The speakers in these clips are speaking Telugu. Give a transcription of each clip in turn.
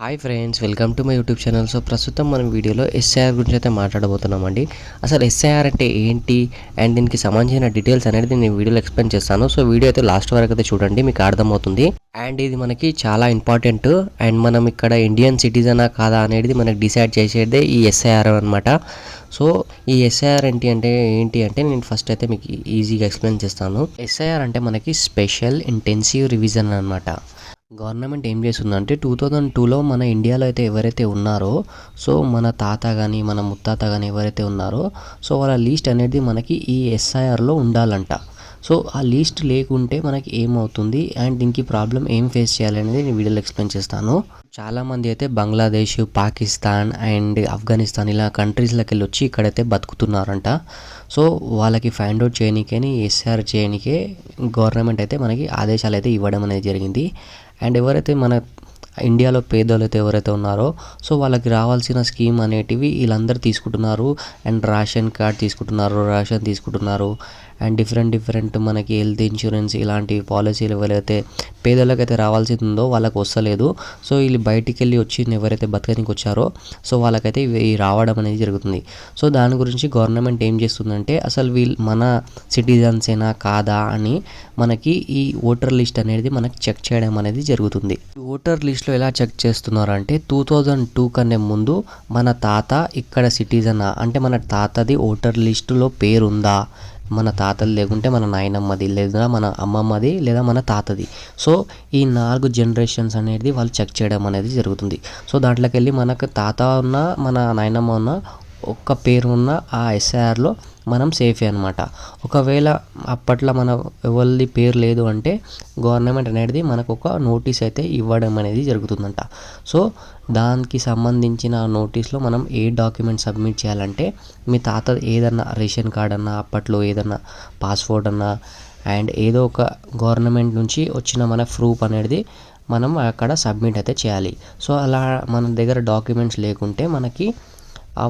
Hi friends, welcome to my YouTube channel. So ప్రస్తుతం మనం వీడియోలో ఎస్ఐఆర్ గురించి అయితే మాట్లాడబోతున్నామండి. అసలు ఎస్ఐఆర్ అంటే ఏంటి అండ్ దీనికి సంబంధించిన డీటెయిల్స్ అనేది నేను వీడియోలో ఎక్స్ప్లెయిన్ చేస్తాను. సో వీడియో అయితే లాస్ట్ వరకు అయితే చూడండి, మీకు అర్థమవుతుంది. అండ్ ఇది మనకి చాలా ఇంపార్టెంట్. అండ్ మనం ఇక్కడ ఇండియన్ సిటిజనా కాదా అనేది మనకి డిసైడ్ చేసేదే ఈ ఎస్ఐఆర్ అనమాట. సో ఈ ఎస్ఐఆర్ ఏంటి అంటే నేను ఫస్ట్ అయితే మీకు ఈజీగా ఎక్స్ప్లెయిన్ చేస్తాను. ఎస్ఐఆర్ అంటే మనకి స్పెషల్ ఇంటెన్సివ్ రివిజన్ అనమాట. గవర్నమెంట్ ఏం చేస్తుందంటే 2002లో మన ఇండియాలో అయితే ఎవరైతే ఉన్నారో, సో మన తాత కానీ మన ముత్తాత కానీ ఎవరైతే ఉన్నారో, సో వాళ్ళ లీస్ట్ అనేది మనకి ఈ ఎస్ఐఆర్లో ఉండాలంట. సో ఆ లీస్ట్ లేకుంటే మనకి ఏమవుతుంది అండ్ దీనికి ప్రాబ్లం ఏం ఫేస్ చేయాలి అనేది నేను వీడియోలో ఎక్స్ప్లెయిన్ చేస్తాను. చాలామంది అయితే బంగ్లాదేశ్, పాకిస్తాన్ అండ్ ఆఫ్ఘనిస్తాన్ ఇలా కంట్రీస్లోకి వెళ్ళి వచ్చి ఇక్కడైతే బతుకుతున్నారంట. సో వాళ్ళకి ఫైండ్ అవుట్ చేయడానికని ఎస్ఆర్ చేయడానికే గవర్నమెంట్ అయితే మనకి ఆదేశాలు అయితే ఇవ్వడం అనేది జరిగింది. అండ్ ఎవరైతే మన ఇండియాలో పేదోళ్ళు అయితే ఎవరైతే ఉన్నారో, సో వాళ్ళకి రావాల్సిన స్కీమ్ అనేటివి వీళ్ళందరూ తీసుకుంటున్నారు. అండ్ రేషన్ కార్డ్ తీసుకుంటున్నారు అండ్ డిఫరెంట్ మనకి హెల్త్ ఇన్సూరెన్స్ ఇలాంటి పాలసీలు ఎవరైతే పేదోళ్ళకైతే రావాల్సింది ఉందో వాళ్ళకి వస్తలేదు. సో వీళ్ళు బయటికి వెళ్ళి వచ్చి ఎవరైతే బతకనికి వచ్చారో, సో వాళ్ళకైతే ఇవి రావడం అనేది జరుగుతుంది. సో దాని గురించి గవర్నమెంట్ ఏం చేస్తుందంటే అసలు వీళ్ళు మన సిటిజన్సేనా కాదా అని మనకి ఈ ఓటర్ లిస్ట్ అనేది మనకి చెక్ చేయడం అనేది జరుగుతుంది. ఓటర్ లిస్ట్లో ఎలా చెక్ చేస్తున్నారంటే 2002 కన్నా ముందు మన తాత ఇక్కడ సిటిజనా అంటే మన తాతది ఓటర్ లిస్టులో పేరుందా, మన తాతది లేకుంటే మన నాయనమ్మది లేదా మన అమ్మమ్మది లేదా మన తాతది. సో ఈ 4 జనరేషన్స్ అనేది వాళ్ళు చెక్ చేయడం అనేది జరుగుతుంది. సో దాంట్లోకి వెళ్ళి మనకు తాత ఉన్న మన నాయనమ్మ ఉన్న ఒక్క పేరు ఉన్న ఆ ఎస్ఐఆర్లో మనం సేఫే అనమాట. ఒకవేళ అప్పట్లో మన ఎవరిది పేరు లేదు అంటే గవర్నమెంట్ అనేది మనకు ఒక నోటీస్ అయితే ఇవ్వడం అనేది జరుగుతుందంట. సో దానికి సంబంధించిన నోటీస్లో మనం ఏ డాక్యుమెంట్ సబ్మిట్ చేయాలంటే మీ తాత ఏదన్నా రేషన్ కార్డ్ అన్నా, అప్పట్లో ఏదన్నా పాస్పోర్ట్ అన్నా అండ్ ఏదో ఒక గవర్నమెంట్ నుంచి వచ్చిన మన ప్రూఫ్ అనేది మనం అక్కడ సబ్మిట్ అయితే చేయాలి. సో అలా మన దగ్గర డాక్యుమెంట్స్ లేకుంటే మనకి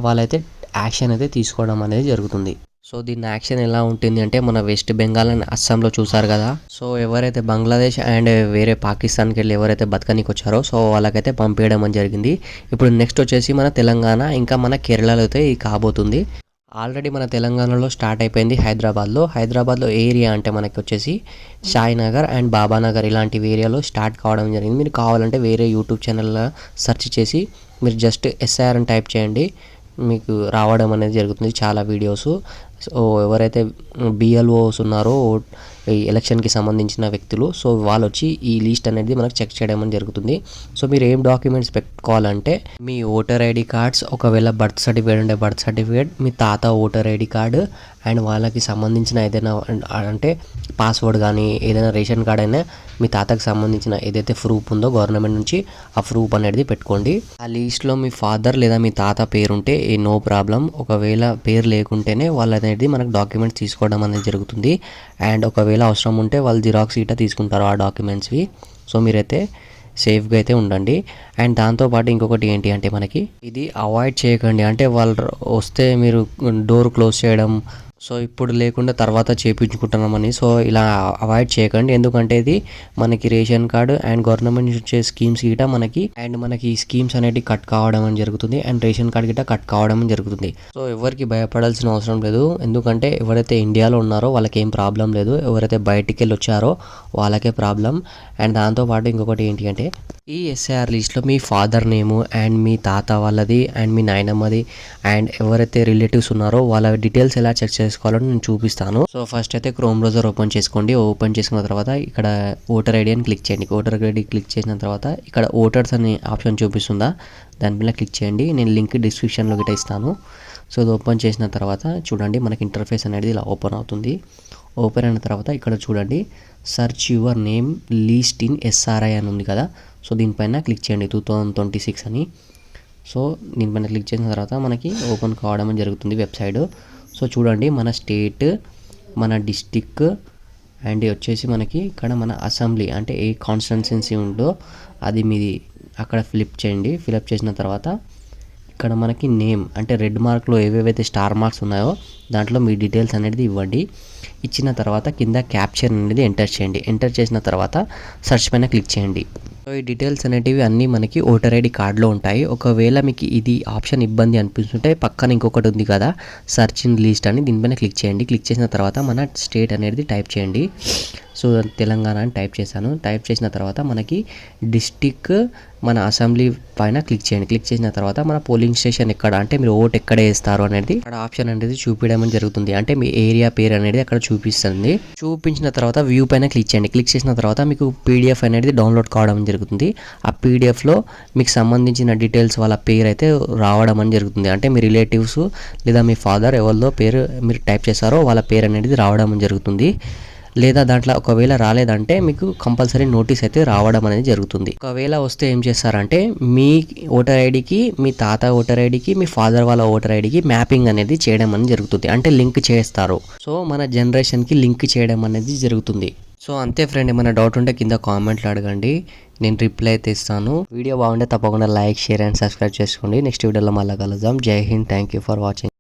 వాళ్ళైతే యాక్షన్ అయితే తీసుకోవడం అనేది జరుగుతుంది. సో దీని యాక్షన్ ఎలా ఉంటుంది అంటే మన వెస్ట్ బెంగాల్ అండ్ అస్సాంలో చూసారు కదా. సో ఎవరైతే బంగ్లాదేశ్ అండ్ వేరే పాకిస్తాన్కి వెళ్ళి ఎవరైతే బతకనికి వచ్చారో సో వాళ్ళకైతే పంపించడం అని జరిగింది. ఇప్పుడు నెక్స్ట్ వచ్చేసి మన తెలంగాణ ఇంకా మన కేరళలో అయితే ఇది కాబోతుంది. ఆల్రెడీ మన తెలంగాణలో స్టార్ట్ అయిపోయింది హైదరాబాద్లో ఏరియా అంటే మనకి వచ్చేసి షాయినగర్ అండ్ బాబానగర్ ఇలాంటి ఏరియాలో స్టార్ట్ కావడం జరిగింది. మీరు కావాలంటే వేరే యూట్యూబ్ ఛానల్లో సెర్చ్ చేసి మీరు జస్ట్ ఎస్ఐఆర్ అని టైప్ చేయండి, మీకు రావడం అనేది జరుగుతుంది చాలా వీడియోస్. సో ఎవరైతే బిఎల్ఓస్ ఉన్నారో ఈ ఎలక్షన్కి సంబంధించిన వ్యక్తులు, సో వాళ్ళు వచ్చి ఈ లిస్ట్ అనేది మనకు చెక్ చేయడం అని జరుగుతుంది. సో మీరు ఏం డాక్యుమెంట్స్ పెట్టుకోవాలంటే మీ ఓటర్ ఐడి కార్డ్స్, ఒకవేళ బర్త్ సర్టిఫికేట్ ఉంటే బర్త్ సర్టిఫికేట్, మీ తాత ఓటర్ ఐడి కార్డు అండ్ వాళ్ళకి సంబంధించిన ఏదైనా అంటే పాస్వర్డ్ కానీ ఏదైనా రేషన్ కార్డ్ అయినా మీ తాతకు సంబంధించిన ఏదైతే ప్రూఫ్ ఉందో గవర్నమెంట్ నుంచి ఆ ప్రూఫ్ అనేది పెట్టుకోండి. ఆ లిస్ట్లో మీ ఫాదర్ లేదా మీ తాత పేరుంటే నో ప్రాబ్లం. ఒకవేళ పేరు లేకుంటేనే వాళ్ళు అనేది మనకు డాక్యుమెంట్స్ తీసుకోవడం అనేది జరుగుతుంది. అండ్ ఒకవేళ అవసరం ఉంటే వాళ్ళు జిరాక్స్ ఇటా తీసుకుంటారు ఆ డాక్యుమెంట్స్వి. సో మీరైతే సేఫ్గా అయితే ఉండండి. అండ్ దాంతోపాటు ఇంకొకటి ఏంటి అంటే మనకి ఇది అవాయిడ్ చేయకండి. అంటే వాళ్ళు వస్తే మీరు డోర్ క్లోజ్ చేయడం, సో ఇప్పుడు లేకుండా తర్వాత చేయించుకుంటున్నామని సో ఇలా అవాయిడ్ చేయకండి. ఎందుకంటే ఇది మనకి రేషన్ కార్డు అండ్ గవర్నమెంట్ ఇచ్చే స్కీమ్స్ గిట మనకి ఈ స్కీమ్స్ అనేవి కట్ కావడం అని జరుగుతుంది అండ్ రేషన్ కార్డు గిట కట్ కావడం జరుగుతుంది. సో ఎవరికి భయపడాల్సిన అవసరం లేదు. ఎందుకంటే ఎవరైతే ఇండియాలో ఉన్నారో వాళ్ళకి ఏం ప్రాబ్లం లేదు, ఎవరైతే బయటికి వెళ్ళి వచ్చారో వాళ్ళకే ప్రాబ్లం. అండ్ దాంతోపాటు ఇంకొకటి ఏంటి అంటే ఈ ఎస్ఐఆర్ లిస్ట్లో మీ ఫాదర్ నేము అండ్ మీ తాత వాళ్ళది అండ్ మీ నాయనమ్మది అండ్ ఎవరైతే రిలేటివ్స్ ఉన్నారో వాళ్ళ డీటెయిల్స్ ఎలా చెక్ చేసుకోవాలో నేను చూపిస్తాను. సో ఫస్ట్ అయితే క్రోమ్ బ్రౌజర్ ఓపెన్ చేసుకోండి. ఓపెన్ చేసుకున్న తర్వాత ఇక్కడ ఓటర్ ఐడి అని క్లిక్ చేయండి. ఓటర్ ఐడి క్లిక్ చేసిన తర్వాత ఇక్కడ ఓటర్స్ అనే ఆప్షన్ చూపిస్తుందా, దానిపైన క్లిక్ చేయండి. నేను లింక్ డిస్క్రిప్షన్లో గిట్ట ఇస్తాను. సో ఇది ఓపెన్ చేసిన తర్వాత చూడండి మనకి ఇంటర్ఫేస్ అనేది ఇలా ఓపెన్ అవుతుంది. ఓపెన్ అయిన తర్వాత ఇక్కడ చూడండి search your name list in SRI అని ఉంది కదా. సో దీనిపైన క్లిక్ చేయండి 2026 అని. సో దీనిపైన క్లిక్ చేసిన తర్వాత మనకి ఓపెన్ కావడం జరుగుతుంది వెబ్సైట్. సో చూడండి మన స్టేట్, మన డిస్టిక్ అండ్ వచ్చేసి మనకి ఇక్కడ మన అసెంబ్లీ అంటే ఏ కాన్స్టిట్యున్సీ ఉందో అది మీది అక్కడ ఫిలప్ చేయండి. ఫిలప్ చేసిన తర్వాత ఇక్కడ మనకి నేమ్ అంటే రెడ్ మార్క్లో ఏవేవైతే స్టార్ మార్క్స్ ఉన్నాయో దాంట్లో మీ డీటెయిల్స్ అనేది ఇవ్వండి. ఇచ్చిన తర్వాత కింద క్యాప్చర్ అనేది ఎంటర్ చేయండి. ఎంటర్ చేసిన తర్వాత సెర్చ్ పైన క్లిక్ చేయండి. సో ఈ డీటెయిల్స్ అనేటివి అన్నీ మనకి ఓటర్ ఐడి కార్డులో ఉంటాయి. ఒకవేళ మీకు ఇది ఆప్షన్ ఇబ్బంది అనిపిస్తుంటే పక్కన ఇంకొకటి ఉంది కదా సర్చ్ ఇన్ లిస్ట్ అని, దీనిపైన క్లిక్ చేయండి. క్లిక్ చేసిన తర్వాత మన స్టేట్ అనేది టైప్ చేయండి. సో తెలంగాణ అని టైప్ చేశాను. టైప్ చేసిన తర్వాత మనకి డిస్టిక్ మన అసెంబ్లీ పైన క్లిక్ చేయండి. క్లిక్ చేసిన తర్వాత మన పోలింగ్ స్టేషన్ ఎక్కడ అంటే మీరు ఓట్ ఎక్కడ వేస్తారు అనేది అక్కడ ఆప్షన్ అనేది చూపించడం జరుగుతుంది. అంటే మీ ఏరియా పేరు అనేది అక్కడ చూపిస్తుంది. చూపించిన తర్వాత వ్యూ పైన క్లిక్ చేయండి. క్లిక్ చేసిన తర్వాత మీకు పీడిఎఫ్ అనేది డౌన్లోడ్ కావడం జరుగుతుంది. ఆ పీడిఎఫ్లో మీకు సంబంధించిన డీటెయిల్స్ వాళ్ళ పేరు అయితే రావడం అని జరుగుతుంది. అంటే మీ రిలేటివ్స్ లేదా మీ ఫాదర్ ఎవరిదో పేరు మీరు టైప్ చేస్తారో వాళ్ళ పేరు అనేది రావడం జరుగుతుంది. లేదా దాంట్లో ఒకవేళ రాలేదంటే మీకు కంపల్సరీ నోటీస్ అయితే రావడం అనేది జరుగుతుంది. ఒకవేళ వస్తే ఏం చేస్తారంటే మీ ఓటర్ ఐడికి, మీ తాత ఓటర్ ఐడికి, మీ ఫాదర్ వాళ్ళ ఓటర్ ఐడికి మ్యాపింగ్ అనేది చేయడం అనేది జరుగుతుంది. అంటే లింక్ చేస్తారు. సో మన జనరేషన్కి లింక్ చేయడం అనేది జరుగుతుంది. సో అంతే ఫ్రెండ్, ఏమైనా డౌట్ ఉంటే కింద కామెంట్లు అడగండి, నేను రిప్లై అయితే ఇస్తాను. వీడియో బాగుంటే తప్పకుండా లైక్, షేర్ అండ్ సబ్స్క్రైబ్ చేసుకోండి. నెక్స్ట్ వీడియోలో మళ్ళీ కలుద్దాం. జై Hind. Thank you for watching.